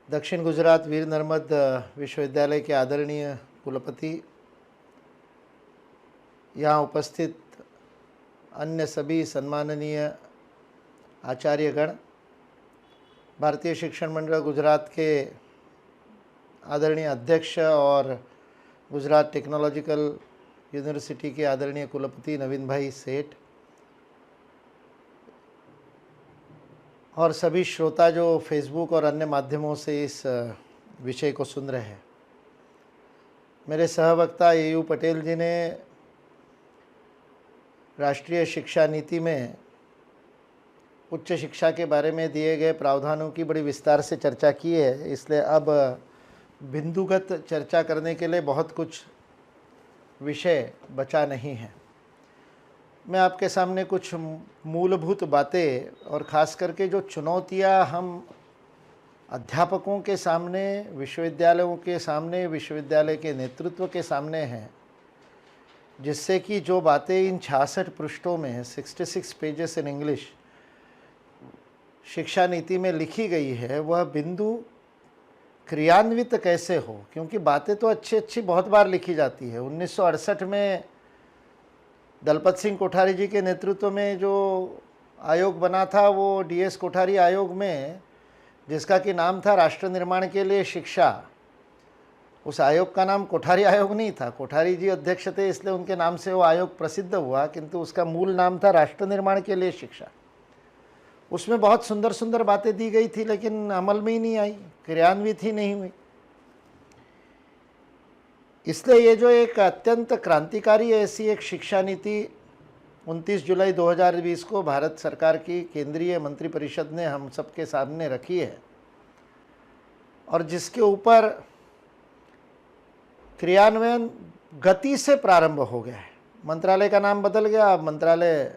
दक्षिण गुजरात वीर नर्मद विश्वविद्यालय के आदरणीय कुलपति, यहाँ उपस्थित अन्य सभी सम्माननीय आचार्यगण, भारतीय शिक्षण मंडल गुजरात के आदरणीय अध्यक्ष और गुजरात टेक्नोलॉजिकल यूनिवर्सिटी के आदरणीय कुलपति नवीन भाई सेठ, और सभी श्रोता जो फेसबुक और अन्य माध्यमों से इस विषय को सुन रहे हैं। मेरे सहवक्ता AU पटेल जी ने राष्ट्रीय शिक्षा नीति में उच्च शिक्षा के बारे में दिए गए प्रावधानों की बड़ी विस्तार से चर्चा की है, इसलिए अब बिंदुगत चर्चा करने के लिए बहुत कुछ विषय बचा नहीं है। मैं आपके सामने कुछ मूलभूत बातें और ख़ास करके जो चुनौतियां हम अध्यापकों के सामने, विश्वविद्यालयों के सामने, विश्वविद्यालय के नेतृत्व के सामने हैं, जिससे कि जो बातें इन 66 पृष्ठों में 66 पेजेस इन इंग्लिश शिक्षा नीति में लिखी गई है, वह बिंदु क्रियान्वित कैसे हो। क्योंकि बातें तो अच्छी बहुत बार लिखी जाती है। 1968 में दलपत सिंह कोठारी जी के नेतृत्व में जो आयोग बना था, वो DS कोठारी आयोग में, जिसका कि नाम था राष्ट्र निर्माण के लिए शिक्षा, उस आयोग का नाम कोठारी आयोग नहीं था। कोठारी जी अध्यक्ष थे, इसलिए उनके नाम से वो आयोग प्रसिद्ध हुआ, किंतु उसका मूल नाम था राष्ट्र निर्माण के लिए शिक्षा। उसमें बहुत सुंदर सुंदर बातें दी गई थी, लेकिन अमल में ही नहीं आई, क्रियान्वित ही नहीं हुई। इसलिए ये जो एक अत्यंत क्रांतिकारी ऐसी एक शिक्षा नीति 29 जुलाई 2020 को भारत सरकार की केंद्रीय मंत्रिपरिषद ने हम सबके सामने रखी है, और जिसके ऊपर क्रियान्वयन गति से प्रारंभ हो गया है। मंत्रालय का नाम बदल गया, अब मंत्रालय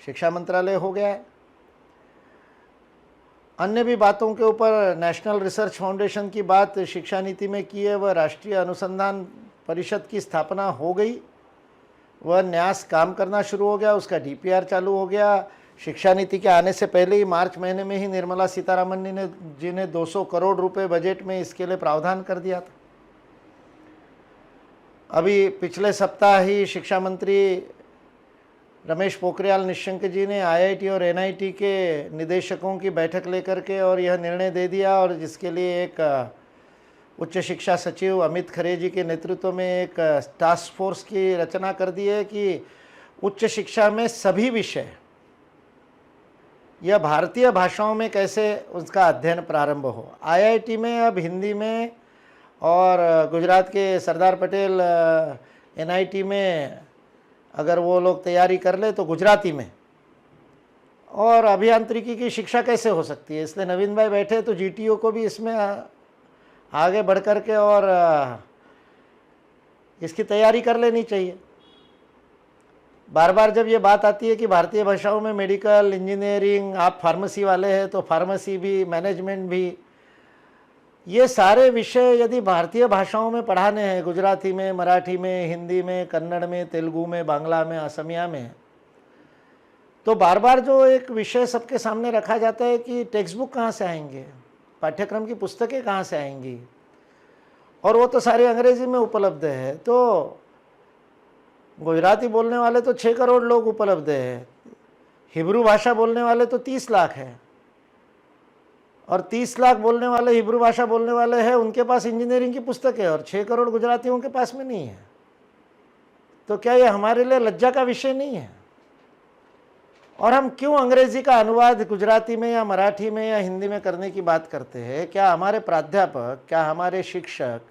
शिक्षा मंत्रालय हो गया है। अन्य भी बातों के ऊपर नेशनल रिसर्च फाउंडेशन की बात शिक्षा नीति में की है, वह राष्ट्रीय अनुसंधान परिषद की स्थापना हो गई, वह न्यास काम करना शुरू हो गया, उसका DPR चालू हो गया। शिक्षा नीति के आने से पहले ही मार्च महीने में ही निर्मला सीतारामन जी ने 200 करोड़ रुपए बजट में इसके लिए प्रावधान कर दिया था। अभी पिछले सप्ताह ही शिक्षा मंत्री रमेश पोखरियाल निशंक जी ने IIT और NIT के निदेशकों की बैठक लेकर के और यह निर्णय दे दिया, और जिसके लिए एक उच्च शिक्षा सचिव अमित खरे जी के नेतृत्व में एक टास्क फोर्स की रचना कर दी है कि उच्च शिक्षा में सभी विषय यह भारतीय भाषाओं में कैसे उसका अध्ययन प्रारंभ हो। IIT में अब हिंदी में, और गुजरात के सरदार पटेल NIT में अगर वो लोग तैयारी कर ले तो गुजराती में, और अभियांत्रिकी की शिक्षा कैसे हो सकती है। इसलिए नवीन भाई बैठे तो GTO को भी इसमें आगे बढ़ कर के और इसकी तैयारी कर लेनी चाहिए। बार बार जब ये बात आती है कि भारतीय भाषाओं में मेडिकल, इंजीनियरिंग, आप फार्मेसी वाले हैं तो फार्मेसी भी, मैनेजमेंट भी, ये सारे विषय यदि भारतीय भाषाओं में पढ़ाने हैं, गुजराती में, मराठी में, हिंदी में, कन्नड़ में, तेलुगु में, बांग्ला में, असमिया में, तो बार बार जो एक विषय सबके सामने रखा जाता है कि टेक्स्ट बुक कहाँ से आएंगे, पाठ्यक्रम की पुस्तकें कहाँ से आएंगी, और वो तो सारी अंग्रेजी में उपलब्ध है। तो गुजराती बोलने वाले तो 6 करोड़ लोग उपलब्ध है, हिब्रू भाषा बोलने वाले तो 30 लाख है, और 30 लाख बोलने वाले, हिब्रू भाषा बोलने वाले हैं, उनके पास इंजीनियरिंग की पुस्तक है, और 6 करोड़ गुजरातियों के पास में नहीं है। तो क्या ये हमारे लिए लज्जा का विषय नहीं है? और हम क्यों अंग्रेजी का अनुवाद गुजराती में या मराठी में या हिंदी में करने की बात करते हैं? क्या हमारे प्राध्यापक, क्या हमारे शिक्षक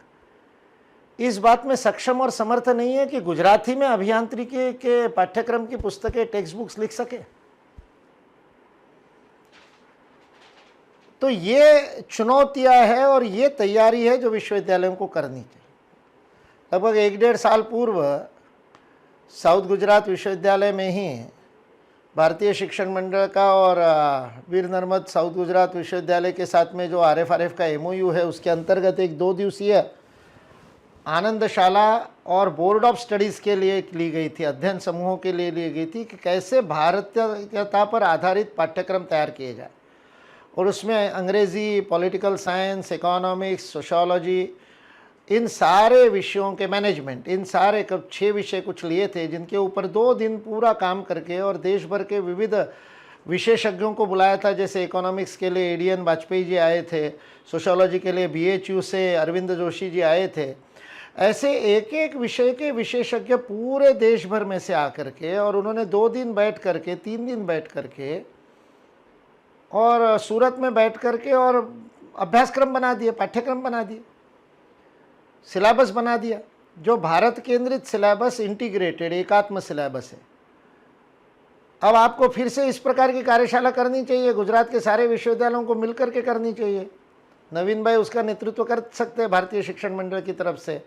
इस बात में सक्षम और समर्थ नहीं है कि गुजराती में अभियांत्रिकी के पाठ्यक्रम की पुस्तकें, टेक्स्ट बुक्स लिख सके? तो ये चुनौतियां हैं और ये तैयारी है जो विश्वविद्यालयों को करनी चाहिए। लगभग 1-1.5 साल पूर्व साउथ गुजरात विश्वविद्यालय में ही भारतीय शिक्षण मंडल का और वीर नर्मद साउथ गुजरात विश्वविद्यालय के साथ में जो RFRF का MOU है, उसके अंतर्गत एक 2 दिवसीय आनंदशाला और बोर्ड ऑफ स्टडीज़ के लिए ली गई थी, अध्ययन समूहों के लिए ली गई थी कि कैसे भारतीयता पर आधारित पाठ्यक्रम तैयार किए जाए। और उसमें अंग्रेज़ी, पॉलिटिकल साइंस, इकोनॉमिक्स, सोशियोलॉजी, इन सारे विषयों के मैनेजमेंट, इन सारे 6 विषय कुछ लिए थे, जिनके ऊपर 2 दिन पूरा काम करके और देश भर के विविध विशेषज्ञों को बुलाया था। जैसे इकोनॉमिक्स के लिए एडीएन वाजपेयी जी आए थे, सोशियोलॉजी के लिए बीएचयू से अरविंद जोशी जी आए थे। ऐसे एक एक विषय के विशेषज्ञ पूरे देश भर में से आकर के, और उन्होंने 2 दिन बैठ करके, 3 दिन बैठ करके और सूरत में बैठ करके और अभ्यासक्रम बना दिए, पाठ्यक्रम बना दिए, सिलेबस बना दिया, जो भारत केंद्रित सिलेबस, इंटीग्रेटेड एकात्म सिलेबस है। अब आपको फिर से इस प्रकार की कार्यशाला करनी चाहिए, गुजरात के सारे विश्वविद्यालयों को मिलकर के करनी चाहिए। नवीन भाई उसका नेतृत्व कर सकते हैं भारतीय शिक्षण मंडल की तरफ से,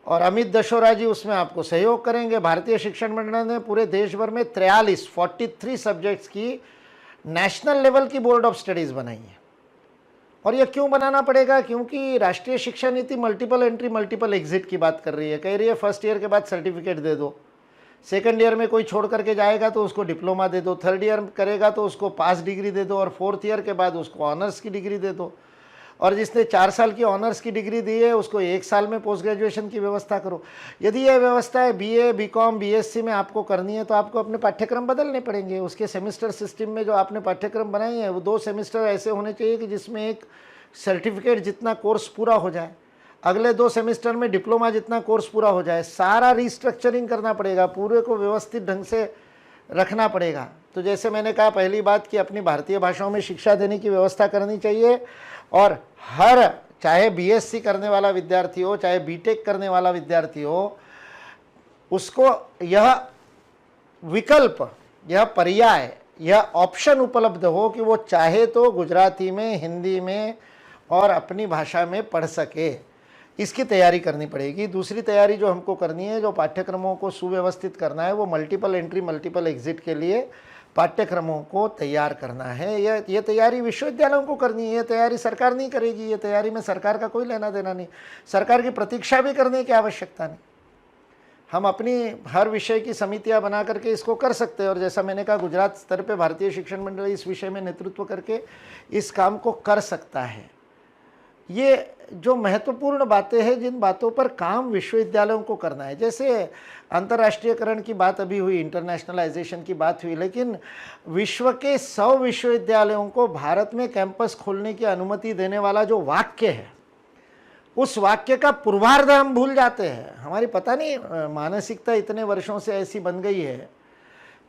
और अमित दशोरा जी उसमें आपको सहयोग करेंगे। भारतीय शिक्षण मंडल ने पूरे देश भर में 43 सब्जेक्ट्स की नेशनल लेवल की बोर्ड ऑफ स्टडीज़ बनाई है। और ये क्यों बनाना पड़ेगा? क्योंकि राष्ट्रीय शिक्षा नीति मल्टीपल एंट्री मल्टीपल एग्जिट की बात कर रही है। कह रही है फर्स्ट ईयर के बाद सर्टिफिकेट दे दो, सेकंड ईयर में कोई छोड़ करके जाएगा तो उसको डिप्लोमा दे दो, थर्ड ईयर करेगा तो उसको पास डिग्री दे दो, और फोर्थ ईयर के बाद उसको ऑनर्स की डिग्री दे दो, और जिसने 4 साल की ऑनर्स की डिग्री दी है उसको 1 साल में पोस्ट ग्रेजुएशन की व्यवस्था करो। यदि यह व्यवस्था है बीए, बीकॉम, बीएससी में आपको करनी है तो आपको अपने पाठ्यक्रम बदलने पड़ेंगे। उसके सेमेस्टर सिस्टम में जो आपने पाठ्यक्रम बनाए हैं वो 2 सेमेस्टर ऐसे होने चाहिए कि जिसमें एक सर्टिफिकेट जितना कोर्स पूरा हो जाए, अगले 2 सेमेस्टर में डिप्लोमा जितना कोर्स पूरा हो जाए। सारा रिस्ट्रक्चरिंग करना पड़ेगा, पूरे को व्यवस्थित ढंग से रखना पड़ेगा। तो जैसे मैंने कहा पहली बात कि अपनी भारतीय भाषाओं में शिक्षा देने की व्यवस्था करनी चाहिए, और हर, चाहे बीएससी करने वाला विद्यार्थी हो, चाहे बीटेक करने वाला विद्यार्थी हो, उसको यह विकल्प, यह पर्याय, यह ऑप्शन उपलब्ध हो कि वो चाहे तो गुजराती में, हिंदी में और अपनी भाषा में पढ़ सके। इसकी तैयारी करनी पड़ेगी। दूसरी तैयारी जो हमको करनी है, जो पाठ्यक्रमों को सुव्यवस्थित करना है, वो मल्टीपल एंट्री मल्टीपल एग्जिट के लिए पाठ्यक्रमों को तैयार करना है। ये तैयारी विश्वविद्यालयों को करनी है, ये तैयारी सरकार नहीं करेगी। ये तैयारी में सरकार का कोई लेना देना नहीं, सरकार की प्रतीक्षा भी करने की आवश्यकता नहीं। हम अपनी हर विषय की समितियां बना करके इसको कर सकते हैं, और जैसा मैंने कहा गुजरात स्तर पे भारतीय शिक्षण मंडल इस विषय में नेतृत्व करके इस काम को कर सकता है। ये जो महत्वपूर्ण बातें हैं, जिन बातों पर काम विश्वविद्यालयों को करना है, जैसे अंतर्राष्ट्रीयकरण की बात अभी हुई, इंटरनेशनलाइजेशन की बात हुई, लेकिन विश्व के 100 विश्वविद्यालयों को भारत में कैंपस खोलने की अनुमति देने वाला जो वाक्य है, उस वाक्य का पूर्वार्ध हम भूल जाते हैं। हमारी पता नहीं मानसिकता इतने वर्षों से ऐसी बन गई है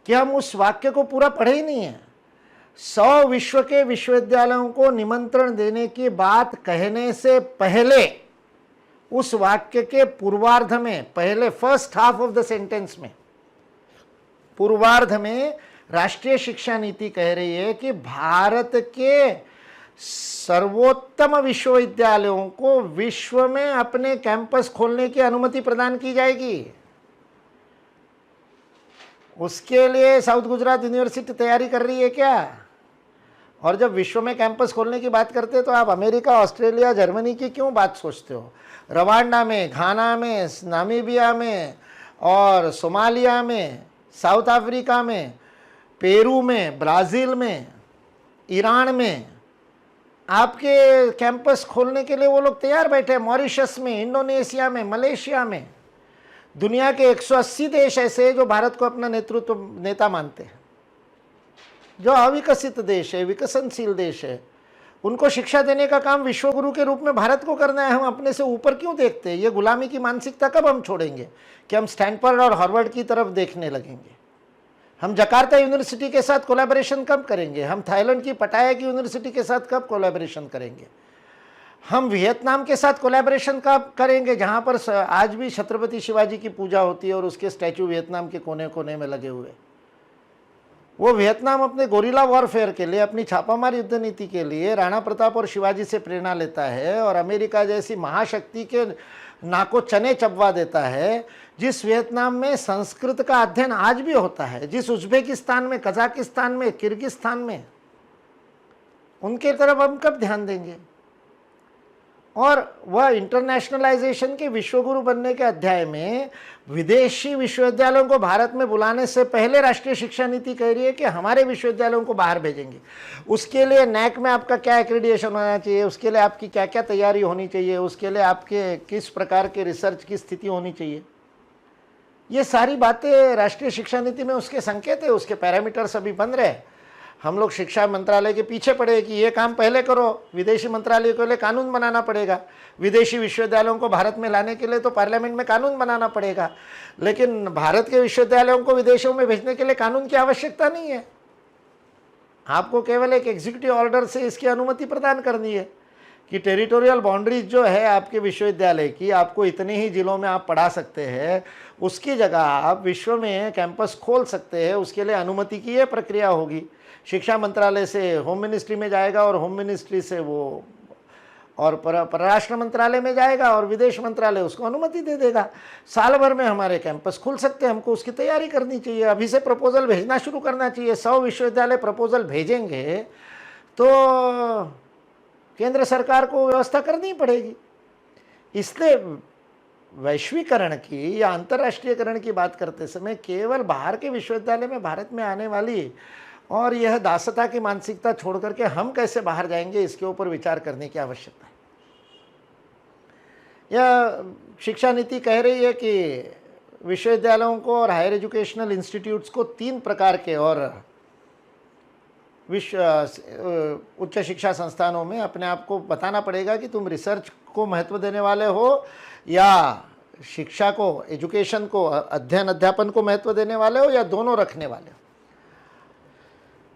कि हम उस वाक्य को पूरा पढ़े ही नहीं है। 100 विश्व के विश्वविद्यालयों को निमंत्रण देने की बात कहने से पहले उस वाक्य के पूर्वार्ध में, पहले first half of the sentence में, पूर्वार्ध में राष्ट्रीय शिक्षा नीति कह रही है कि भारत के सर्वोत्तम विश्वविद्यालयों को विश्व में अपने कैंपस खोलने की अनुमति प्रदान की जाएगी। उसके लिए साउथ गुजरात यूनिवर्सिटी तैयारी कर रही है क्या? और जब विश्व में कैंपस खोलने की बात करते हैं तो आप अमेरिका, ऑस्ट्रेलिया, जर्मनी की क्यों बात सोचते हो? रवांडा में, घाना में, नामीबिया में और सोमालिया में, साउथ अफ्रीका में, पेरू में, ब्राज़ील में, ईरान में आपके कैंपस खोलने के लिए वो लोग तैयार बैठे हैं। मॉरिशस में, इंडोनेशिया में, मलेशिया में। दुनिया के 180 देश ऐसे हैं जो भारत को अपना नेता मानते हैं। जो अविकसित देश है, विकसनशील देश है, उनको शिक्षा देने का काम विश्वगुरु के रूप में भारत को करना है। हम अपने से ऊपर क्यों देखते हैं? ये गुलामी की मानसिकता कब हम छोड़ेंगे कि हम स्टैनफोर्ड और हार्वर्ड की तरफ देखने लगेंगे? हम जकार्ता यूनिवर्सिटी के साथ कोलैबोरेशन कब करेंगे? हम थाईलैंड की पटाया की यूनिवर्सिटी के साथ कब कोलैबोरेशन करेंगे? हम वियतनाम के साथ कोलैबोरेशन कब करेंगे, जहाँ पर आज भी छत्रपति शिवाजी की पूजा होती है और उसके स्टैचू वियतनाम के कोने कोने में लगे हुए? वो वियतनाम अपने गोरिल्ला वॉरफेयर के लिए, अपनी छापामार युद्ध नीति के लिए राणा प्रताप और शिवाजी से प्रेरणा लेता है, और अमेरिका जैसी महाशक्ति के नाको चने चबवा देता है। जिस वियतनाम में संस्कृत का अध्ययन आज भी होता है, जिस उज्बेकिस्तान में, कजाकिस्तान में, किर्गिस्तान में, उनके तरफ हम कब ध्यान देंगे? और वह इंटरनेशनलाइजेशन के विश्वगुरु बनने के अध्याय में विदेशी विश्वविद्यालयों को भारत में बुलाने से पहले राष्ट्रीय शिक्षा नीति कह रही है कि हमारे विश्वविद्यालयों को बाहर भेजेंगे। उसके लिए नैक में आपका क्या एक्रेडिटेशन होना चाहिए, उसके लिए आपकी क्या क्या तैयारी होनी चाहिए, उसके लिए आपके किस प्रकार के रिसर्च की स्थिति होनी चाहिए, ये सारी बातें राष्ट्रीय शिक्षा नीति में उसके संकेत है, उसके पैरामीटर्स अभी बन रहे हैं। हम लोग शिक्षा मंत्रालय के पीछे पड़े कि ये काम पहले करो, विदेशी मंत्रालय के लिए कानून बनाना पड़ेगा, विदेशी विश्वविद्यालयों को भारत में लाने के लिए तो पार्लियामेंट में कानून बनाना पड़ेगा, लेकिन भारत के विश्वविद्यालयों को विदेशों में भेजने के लिए कानून की आवश्यकता नहीं है। आपको केवल एक एग्जीक्यूटिव ऑर्डर से इसकी अनुमति प्रदान करनी है कि टेरिटोरियल बाउंड्रीज जो है आपके विश्वविद्यालय की, आपको इतने ही जिलों में आप पढ़ा सकते हैं, उसकी जगह आप विश्व में कैंपस खोल सकते हैं, उसके लिए अनुमति की ये प्रक्रिया होगी। शिक्षा मंत्रालय से होम मिनिस्ट्री में जाएगा और होम मिनिस्ट्री से वो और परराष्ट्र मंत्रालय में जाएगा और विदेश मंत्रालय उसको अनुमति दे देगा। साल भर में हमारे कैंपस खुल सकते हैं, हमको उसकी तैयारी करनी चाहिए, अभी से प्रपोजल भेजना शुरू करना चाहिए। 100 विश्वविद्यालय प्रपोजल भेजेंगे तो केंद्र सरकार को व्यवस्था करनी पड़ेगी। इसलिए वैश्वीकरण की या अंतर्राष्ट्रीयकरण की बात करते समय केवल बाहर के विश्वविद्यालय में भारत में आने वाली और यह दासता की मानसिकता छोड़ करके हम कैसे बाहर जाएंगे, इसके ऊपर विचार करने की आवश्यकता है। यह शिक्षा नीति कह रही है कि विश्वविद्यालयों को और हायर एजुकेशनल इंस्टीट्यूट्स को 3 प्रकार के और उच्च शिक्षा संस्थानों में अपने आप को बताना पड़ेगा कि तुम रिसर्च को महत्व देने वाले हो या शिक्षा को, एजुकेशन को, अध्ययन अध्यापन को महत्व देने वाले हो या दोनों रखने वाले हो।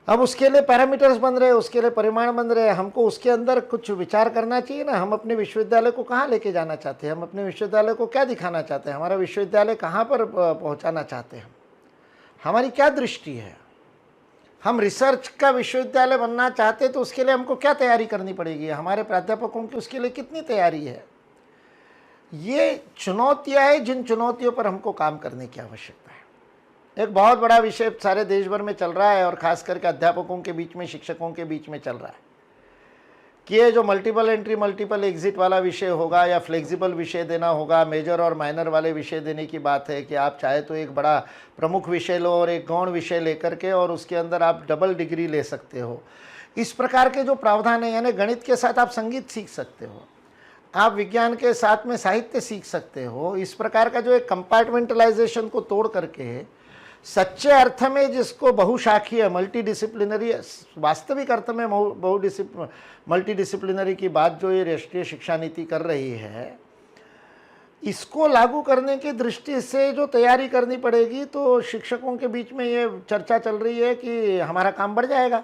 अब उसके लिए पैरामीटर्स बन रहे हैं, उसके लिए परिमाण बन रहे हैं। हमको उसके अंदर कुछ विचार करना चाहिए ना, हम अपने विश्वविद्यालय को कहाँ लेके जाना चाहते हैं, हम अपने विश्वविद्यालय को क्या दिखाना चाहते हैं, हमारा विश्वविद्यालय कहाँ पर पहुँचाना चाहते हैं, हमारी क्या दृष्टि है। हम रिसर्च का विश्वविद्यालय बनना चाहते तो उसके लिए हमको क्या तैयारी करनी पड़ेगी, हमारे प्राध्यापकों की उसके लिए कितनी तैयारी है। ये चुनौतियाँ हैं जिन चुनौतियों पर हमको काम करने की आवश्यकता है। एक बहुत बड़ा विषय सारे देश भर में चल रहा है और ख़ास करके अध्यापकों के बीच में, शिक्षकों के बीच में चल रहा है कि ये जो मल्टीपल एंट्री मल्टीपल एग्जिट वाला विषय होगा या फ्लेक्सिबल विषय देना होगा, मेजर और माइनर वाले विषय देने की बात है कि आप चाहे तो एक बड़ा प्रमुख विषय लो और एक गौण विषय लेकर के और उसके अंदर आप डबल डिग्री ले सकते हो। इस प्रकार के जो प्रावधान है, यानी गणित के साथ आप संगीत सीख सकते हो, आप विज्ञान के साथ में साहित्य सीख सकते हो। इस प्रकार का जो एक कंपार्टमेंटलाइजेशन को तोड़ करके सच्चे अर्थ में जिसको बहुशाखीय मल्टीडिसिप्लिनरी, वास्तविक अर्थ में मल्टीडिसिप्लिनरी की बात जो ये राष्ट्रीय शिक्षा नीति कर रही है, इसको लागू करने की दृष्टि से जो तैयारी करनी पड़ेगी, तो शिक्षकों के बीच में ये चर्चा चल रही है कि हमारा काम बढ़ जाएगा।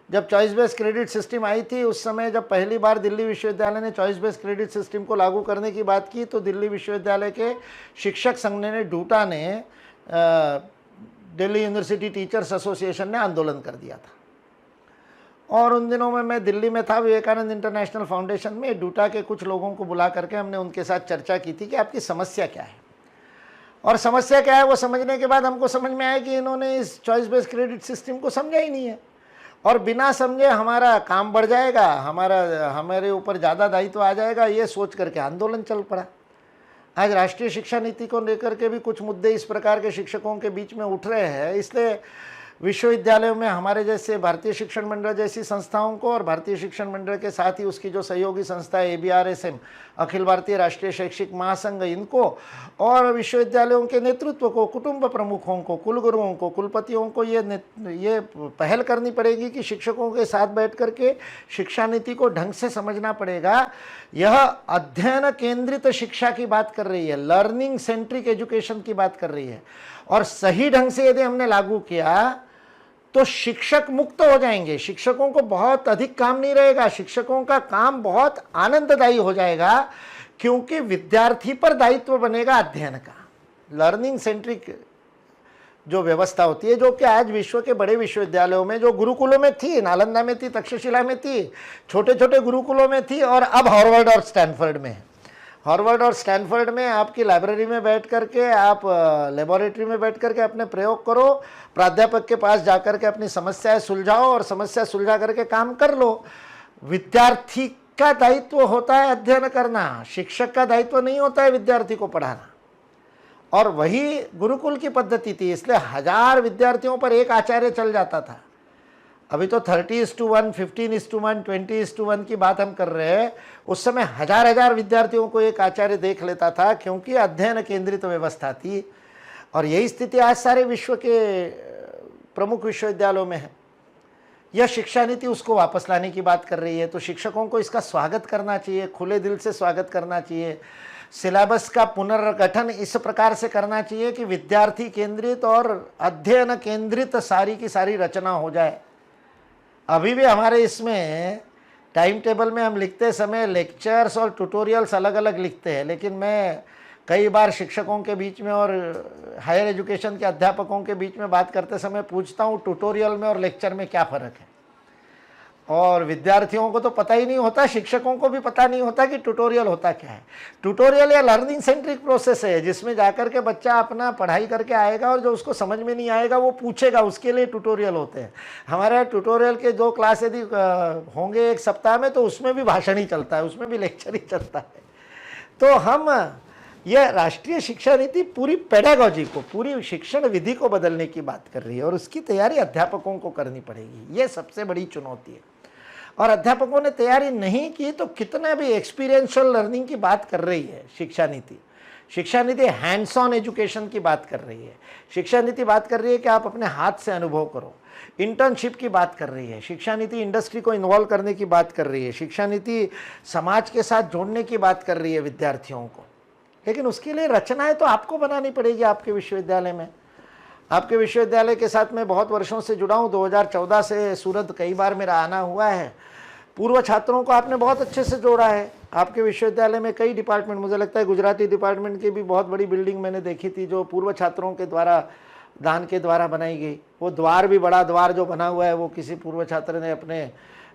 जब चॉइस बेस्ड क्रेडिट सिस्टम आई थी, उस समय जब पहली बार दिल्ली विश्वविद्यालय ने चॉइस बेस्ड क्रेडिट सिस्टम को लागू करने की बात की तो दिल्ली विश्वविद्यालय के शिक्षक संघ ने, डूटा ने, दिल्ली यूनिवर्सिटी टीचर्स एसोसिएशन ने आंदोलन कर दिया था। और उन दिनों में मैं दिल्ली में था, विवेकानंद इंटरनेशनल फाउंडेशन में। डूटा के कुछ लोगों को बुला करके हमने उनके साथ चर्चा की थी कि आपकी समस्या क्या है, और समस्या क्या है वो समझने के बाद हमको समझ में आया कि इन्होंने इस चॉइस बेस्ड क्रेडिट सिस्टम को समझा ही नहीं है, और बिना समझे हमारा काम बढ़ जाएगा, हमारे ऊपर ज़्यादा दायित्व आ जाएगा, ये सोच करके आंदोलन चल पड़ा। आज राष्ट्रीय शिक्षा नीति को लेकर के भी कुछ मुद्दे इस प्रकार के शिक्षकों के बीच में उठ रहे हैं। इसलिए विश्वविद्यालयों में हमारे जैसे भारतीय शिक्षण मंडल जैसी संस्थाओं को और भारतीय शिक्षण मंडल के साथ ही उसकी जो सहयोगी संस्था है ABRSM, अखिल भारतीय राष्ट्रीय शैक्षिक महासंघ, इनको और विश्वविद्यालयों के नेतृत्व को, कुटुंब प्रमुखों को, कुलगुरुओं को, कुलपतियों को ये पहल करनी पड़ेगी कि शिक्षकों के साथ बैठ करके शिक्षा नीति को ढंग से समझना पड़ेगा। यह अध्ययन केंद्रित शिक्षा की बात कर रही है, लर्निंग सेंट्रिक एजुकेशन की बात कर रही है, और सही ढंग से यदि हमने लागू किया तो शिक्षक मुक्त हो जाएंगे। शिक्षकों को बहुत अधिक काम नहीं रहेगा, शिक्षकों का काम बहुत आनंददायी हो जाएगा, क्योंकि विद्यार्थी पर दायित्व बनेगा अध्ययन का। लर्निंग सेंट्रिक जो व्यवस्था होती है, जो कि आज विश्व के बड़े विश्वविद्यालयों में, जो गुरुकुलों में थी, नालंदा में थी, तक्षशिला में थी, छोटे छोटे गुरुकुलों में थी, और अब हार्वर्ड और स्टैनफोर्ड में है। हार्वर्ड और स्टैनफोर्ड में आपकी लाइब्रेरी में बैठ करके, आप लेबोरेटरी में बैठ करके अपने प्रयोग करो, प्राध्यापक के पास जाकर के अपनी समस्याएं सुलझाओ और समस्या सुलझा करके काम कर लो। विद्यार्थी का दायित्व होता है अध्ययन करना, शिक्षक का दायित्व नहीं होता है विद्यार्थी को पढ़ाना। और वही गुरुकुल की पद्धति थी, इसलिए 1000 विद्यार्थियों पर एक आचार्य चल जाता था। अभी तो 30:1, 15:1, 20:1 की बात हम कर रहे हैं। उस समय 1000 विद्यार्थियों को एक आचार्य देख लेता था, क्योंकि अध्ययन केंद्रित व्यवस्था थी। और यही स्थिति आज सारे विश्व के प्रमुख विश्वविद्यालयों में है। यह शिक्षा नीति उसको वापस लाने की बात कर रही है, तो शिक्षकों को इसका स्वागत करना चाहिए, खुले दिल से स्वागत करना चाहिए। सिलेबस का पुनर्गठन इस प्रकार से करना चाहिए कि विद्यार्थी केंद्रित और अध्ययन केंद्रित सारी की सारी रचना हो जाए। अभी भी हमारे इसमें टाइम टेबल में हम लिखते समय लेक्चर्स और ट्यूटोरियल्स अलग अलग लिखते हैं, लेकिन मैं कई बार शिक्षकों के बीच में और हायर एजुकेशन के अध्यापकों के बीच में बात करते समय पूछता हूँ ट्यूटोरियल में और लेक्चर में क्या फ़र्क है। और विद्यार्थियों को तो पता ही नहीं होता, शिक्षकों को भी पता नहीं होता कि ट्यूटोरियल होता क्या है। ट्यूटोरियल या लर्निंग सेंट्रिक प्रोसेस है, जिसमें जाकर के बच्चा अपना पढ़ाई करके आएगा और जो उसको समझ में नहीं आएगा वो पूछेगा, उसके लिए ट्यूटोरियल होते हैं। हमारे ट्यूटोरियल के 2 क्लास यदि होंगे एक सप्ताह में, तो उसमें भी भाषण ही चलता है, उसमें भी लेक्चर ही चलता है। तो हम यह राष्ट्रीय शिक्षा नीति पूरी पेडागॉजी को, पूरी शिक्षण विधि को बदलने की बात कर रही है, और उसकी तैयारी अध्यापकों को करनी पड़ेगी। ये सबसे बड़ी चुनौती है। और अध्यापकों ने तैयारी नहीं की तो कितना भी एक्सपीरियंशियल लर्निंग की बात कर रही है शिक्षा नीति। शिक्षा नीति हैंड्स ऑन एजुकेशन की बात कर रही है। शिक्षा नीति बात कर रही है कि आप अपने हाथ से अनुभव करो। इंटर्नशिप की बात कर रही है। शिक्षा नीति इंडस्ट्री को इन्वॉल्व करने की बात कर रही है। शिक्षा नीति समाज के साथ जोड़ने की बात कर रही है विद्यार्थियों को। लेकिन उसके लिए रचनाएं तो आपको बनानी पड़ेगी आपके विश्वविद्यालय में। आपके विश्वविद्यालय के साथ मैं बहुत वर्षों से जुड़ा हूँ, 2014 से सूरत कई बार मेरा आना हुआ है। पूर्व छात्रों को आपने बहुत अच्छे से जोड़ा है। आपके विश्वविद्यालय में कई डिपार्टमेंट, मुझे लगता है गुजराती डिपार्टमेंट की भी बहुत बड़ी बिल्डिंग मैंने देखी थी, जो पूर्व छात्रों के द्वारा दान के द्वारा बनाई गई। वो द्वार भी, बड़ा द्वार जो बना हुआ है, वो किसी पूर्व छात्र ने अपने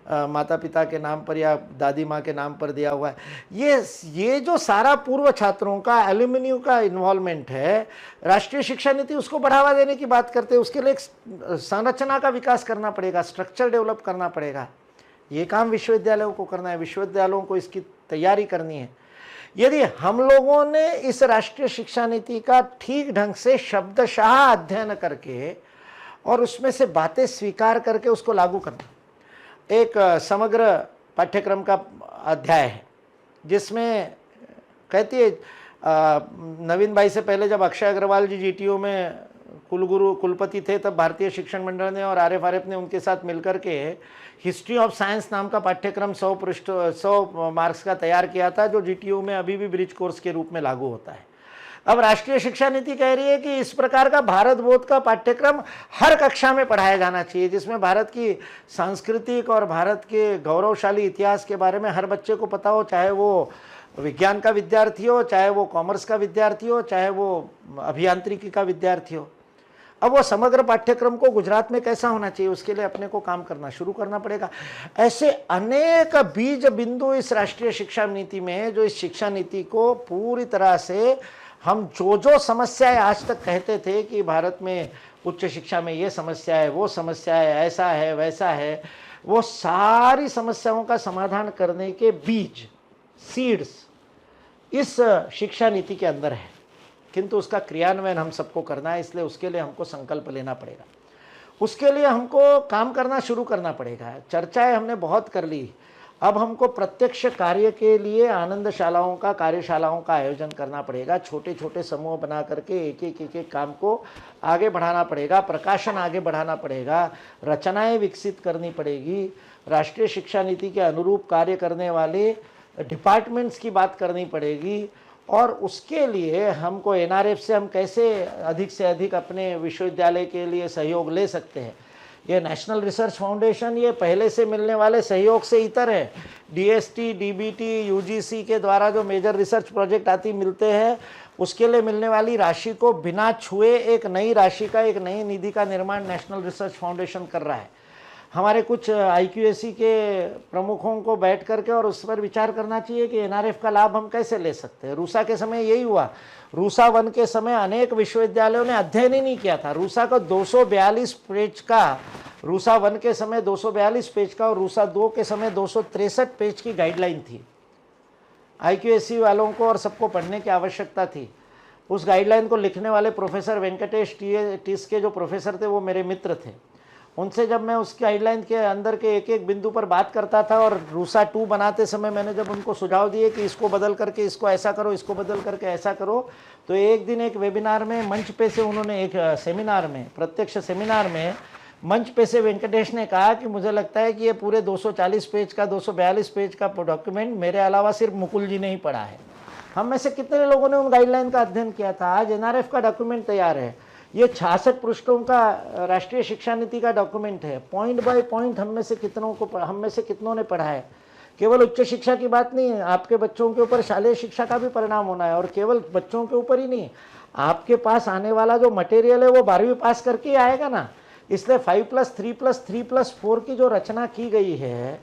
माता पिता के नाम पर या दादी माँ के नाम पर दिया हुआ है। ये जो सारा पूर्व छात्रों का, एल्यूमिनियम का इन्वॉल्वमेंट है, राष्ट्रीय शिक्षा नीति उसको बढ़ावा देने की बात करते हैं। उसके लिए एक संरचना का विकास करना पड़ेगा, स्ट्रक्चर डेवलप करना पड़ेगा। ये काम विश्वविद्यालयों को करना है, विश्वविद्यालयों को इसकी तैयारी करनी है। यदि हम लोगों ने इस राष्ट्रीय शिक्षा नीति का ठीक ढंग से शब्दशः अध्ययन करके और उसमें से बातें स्वीकार करके उसको लागू करना, एक समग्र पाठ्यक्रम का अध्याय है जिसमें कहती है, नवीन भाई से पहले जब अक्षय अग्रवाल जी जीटीयू में कुलपति थे, तब भारतीय शिक्षण मंडल ने और आरएफ ने उनके साथ मिलकर के हिस्ट्री ऑफ साइंस नाम का पाठ्यक्रम 100 मार्क्स का तैयार किया था, जो जीटीयू में अभी भी ब्रिज कोर्स के रूप में लागू होता है। अब राष्ट्रीय शिक्षा नीति कह रही है कि इस प्रकार का भारत बोध का पाठ्यक्रम हर कक्षा में पढ़ाया जाना चाहिए, जिसमें भारत की सांस्कृतिक और भारत के गौरवशाली इतिहास के बारे में हर बच्चे को पता हो, चाहे वो विज्ञान का विद्यार्थी हो, चाहे वो कॉमर्स का विद्यार्थी हो, चाहे वो अभियांत्रिकी का विद्यार्थी हो। अब वो समग्र पाठ्यक्रम को गुजरात में कैसा होना चाहिए, उसके लिए अपने को काम करना शुरू करना पड़ेगा। ऐसे अनेक बीज बिंदु इस राष्ट्रीय शिक्षा नीति में, जो इस शिक्षा नीति को पूरी तरह से हम जो समस्याएं आज तक कहते थे कि भारत में उच्च शिक्षा में ये समस्या है, वो समस्या है, ऐसा है, वैसा है, वो सारी समस्याओं का समाधान करने के बीज, सीड्स इस शिक्षा नीति के अंदर है। किंतु उसका क्रियान्वयन हम सबको करना है, इसलिए उसके लिए हमको संकल्प लेना पड़ेगा। उसके लिए हमको काम करना शुरू करना पड़ेगा। चर्चाएं हमने बहुत कर ली, अब हमको प्रत्यक्ष कार्य के लिए आनंदशालाओं का, कार्यशालाओं का आयोजन करना पड़ेगा। छोटे छोटे समूह बना करके एक एक काम को आगे बढ़ाना पड़ेगा, प्रकाशन आगे बढ़ाना पड़ेगा, रचनाएं विकसित करनी पड़ेगी, राष्ट्रीय शिक्षा नीति के अनुरूप कार्य करने वाले डिपार्टमेंट्स की बात करनी पड़ेगी। और उसके लिए हमको एनआरएफ से हम कैसे अधिक से अधिक अपने विश्वविद्यालय के लिए सहयोग ले सकते हैं। ये नेशनल रिसर्च फाउंडेशन ये पहले से मिलने वाले सहयोग से इतर है। डीएसटी, डीबीटी, यूजीसी के द्वारा जो मेजर रिसर्च प्रोजेक्ट आती मिलते हैं, उसके लिए मिलने वाली राशि को बिना छुए एक नई राशि का, एक नई निधि का निर्माण नेशनल रिसर्च फाउंडेशन कर रहा है। हमारे कुछ आईक्यूएसी के प्रमुखों को बैठ करके और उस पर विचार करना चाहिए कि एनआरएफ का लाभ हम कैसे ले सकते हैं। रूसा के समय यही हुआ। रूसा 1 के समय अनेक विश्वविद्यालयों ने अध्ययन ही नहीं किया था। रूसा को 242 पेज का रूसा 1 के समय 242 पेज का और रूसा 2 के समय 263 पेज की गाइडलाइन थी। IQAC वालों को और सबको पढ़ने की आवश्यकता थी। उस गाइडलाइन को लिखने वाले प्रोफेसर वेंकटेश टीस के जो प्रोफेसर थे वो मेरे मित्र थे। उनसे जब मैं उस गाइडलाइन के अंदर के एक एक बिंदु पर बात करता था और रूसा 2 बनाते समय मैंने जब उनको सुझाव दिए कि इसको बदल करके इसको ऐसा करो, इसको बदल करके ऐसा करो, तो एक दिन एक वेबिनार में मंच पे से उन्होंने, एक सेमिनार में, प्रत्यक्ष सेमिनार में मंच पे से वेंकटेश ने कहा कि मुझे लगता है कि ये पूरे 240 पेज का 242 पेज का डॉक्यूमेंट मेरे अलावा सिर्फ मुकुल जी ने ही पढ़ा है। हम में से कितने लोगों ने उन गाइडलाइन का अध्ययन किया था? आज NRF का डॉक्यूमेंट तैयार है, ये 66 पृष्ठों का राष्ट्रीय शिक्षा नीति का डॉक्यूमेंट है। पॉइंट बाय पॉइंट हम में से कितनों ने पढ़ा है। केवल उच्च शिक्षा की बात नहीं है, आपके बच्चों के ऊपर शालेय शिक्षा का भी परिणाम होना है। और केवल बच्चों के ऊपर ही नहीं, आपके पास आने वाला जो मटेरियल है वो 12वीं पास करके ही आएगा ना। इसलिए 5+3+3+4 की जो रचना की गई है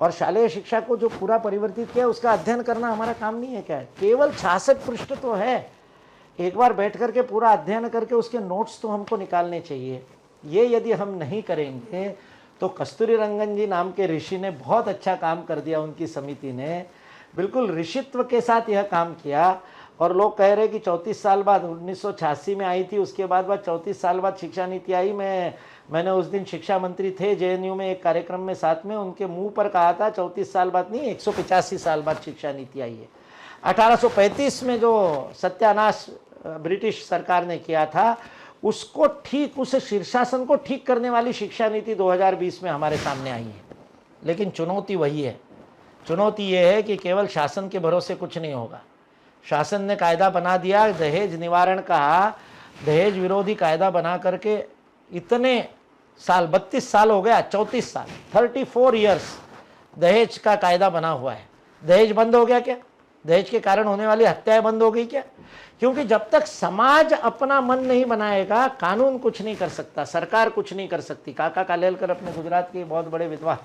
और शालेय शिक्षा को जो पूरा परिवर्तित किया, उसका अध्ययन करना हमारा काम नहीं है क्या? केवल 66 पृष्ठ तो है, एक बार बैठ करके पूरा अध्ययन करके उसके नोट्स तो हमको निकालने चाहिए। ये यदि हम नहीं करेंगे तो कस्तूरी रंगन जी नाम के ऋषि ने बहुत अच्छा काम कर दिया। उनकी समिति ने बिल्कुल ऋषित्व के साथ यह काम किया। और लोग कह रहे कि 34 साल बाद, 1986 में आई थी, उसके बाद 34 साल बाद शिक्षा नीति आई। मैंने उस दिन शिक्षा मंत्री थे JNU में, एक कार्यक्रम में साथ में, उनके मुंह पर कहा था 34 साल बाद नहीं, 185 साल बाद शिक्षा नीति आई है। 1835 में जो सत्यानाश ब्रिटिश सरकार ने किया था, उसको ठीक, उस शीर्षासन को ठीक करने वाली शिक्षा नीति 2020 में हमारे सामने आई है। लेकिन चुनौती वही है। चुनौती ये है कि केवल शासन के भरोसे कुछ नहीं होगा। शासन ने कायदा बना दिया, दहेज निवारण का, दहेज विरोधी कायदा बना करके इतने साल, 32 साल हो गया, 34 साल, 34 ईयर्स दहेज का कायदा बना हुआ है। दहेज बंद हो गया क्या? दहेज के कारण होने वाली हत्याएं बंद हो गई क्या? क्योंकि जब तक समाज अपना मन नहीं बनाएगा, कानून कुछ नहीं कर सकता, सरकार कुछ नहीं कर सकती। काका कालेलकर अपने गुजरात के बहुत बड़े विद्वान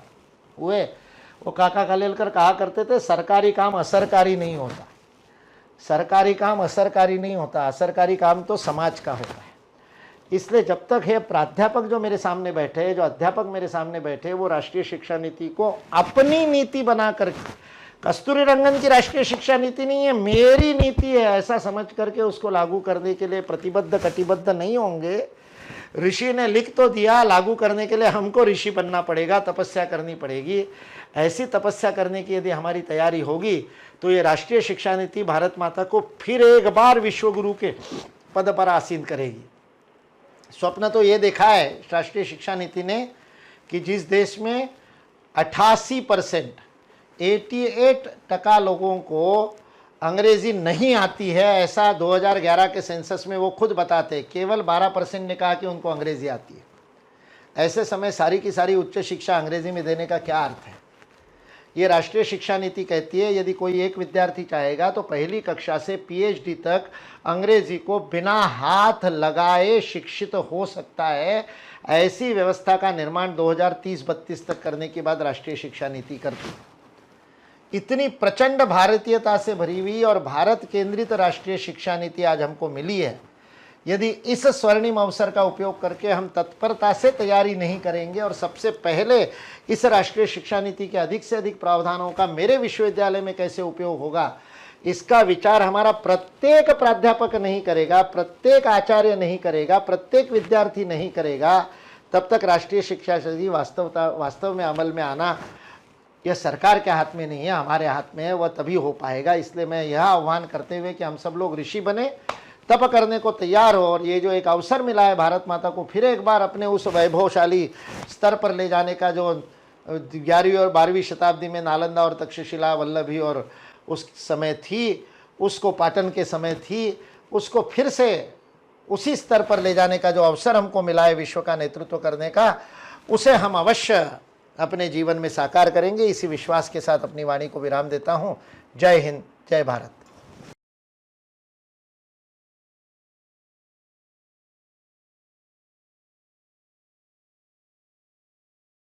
हुए, वो काका कालेलकर कहा करते थे, सरकारी काम असरकारी नहीं होता, सरकारी काम असरकारी नहीं होता, असरकारी काम तो समाज का होता है। इसलिए जब तक है प्राध्यापक जो मेरे सामने बैठे, जो अध्यापक मेरे सामने बैठे, वो राष्ट्रीय शिक्षा नीति को अपनी नीति बना करके, कस्तूरी रंगन की राष्ट्रीय शिक्षा नीति नहीं है, मेरी नीति है, ऐसा समझ करके उसको लागू करने के लिए प्रतिबद्ध कटिबद्ध नहीं होंगे। ऋषि ने लिख तो दिया, लागू करने के लिए हमको ऋषि बनना पड़ेगा, तपस्या करनी पड़ेगी। ऐसी तपस्या करने की यदि हमारी तैयारी होगी तो ये राष्ट्रीय शिक्षा नीति भारत माता को फिर एक बार विश्वगुरु के पद पर आसीन करेगी। स्वप्न तो ये देखा है राष्ट्रीय शिक्षा नीति ने कि जिस देश में 88%, 88% लोगों को अंग्रेजी नहीं आती है, ऐसा 2011 के सेंसस में वो खुद बताते, केवल 12% ने कहा कि उनको अंग्रेजी आती है। ऐसे समय सारी की सारी उच्च शिक्षा अंग्रेजी में देने का क्या अर्थ है? ये राष्ट्रीय शिक्षा नीति कहती है यदि कोई एक विद्यार्थी चाहेगा तो पहली कक्षा से PhD तक अंग्रेजी को बिना हाथ लगाए शिक्षित हो सकता है। ऐसी व्यवस्था का निर्माण 2030-32 तक करने के बाद राष्ट्रीय शिक्षा नीति करती है। इतनी प्रचंड भारतीयता से भरी हुई और भारत केंद्रित राष्ट्रीय शिक्षा नीति आज हमको मिली है। यदि इस स्वर्णिम अवसर का उपयोग करके हम तत्परता से तैयारी नहीं करेंगे और सबसे पहले इस राष्ट्रीय शिक्षा नीति के अधिक से अधिक प्रावधानों का मेरे विश्वविद्यालय में कैसे उपयोग होगा, इसका विचार हमारा प्रत्येक प्राध्यापक नहीं करेगा, प्रत्येक आचार्य नहीं करेगा, प्रत्येक विद्यार्थी नहीं करेगा, तब तक राष्ट्रीय शिक्षा नीति वास्तव में अमल में आना यह सरकार के हाथ में नहीं है, हमारे हाथ में है। वह तभी हो पाएगा। इसलिए मैं यह आह्वान करते हुए कि हम सब लोग ऋषि बने, तप करने को तैयार हो। और ये जो एक अवसर मिला है भारत माता को फिर एक बार अपने उस वैभवशाली स्तर पर ले जाने का, जो 11वीं और 12वीं शताब्दी में नालंदा और तक्षशिला वल्लभी और उस समय थी, उसको पाटन के समय थी, उसको फिर से उसी स्तर पर ले जाने का जो अवसर हमको मिला है विश्व का नेतृत्व करने का, उसे हम अवश्य अपने जीवन में साकार करेंगे। इसी विश्वास के साथ अपनी वाणी को विराम देता हूँ। जय हिंद, जय भारत।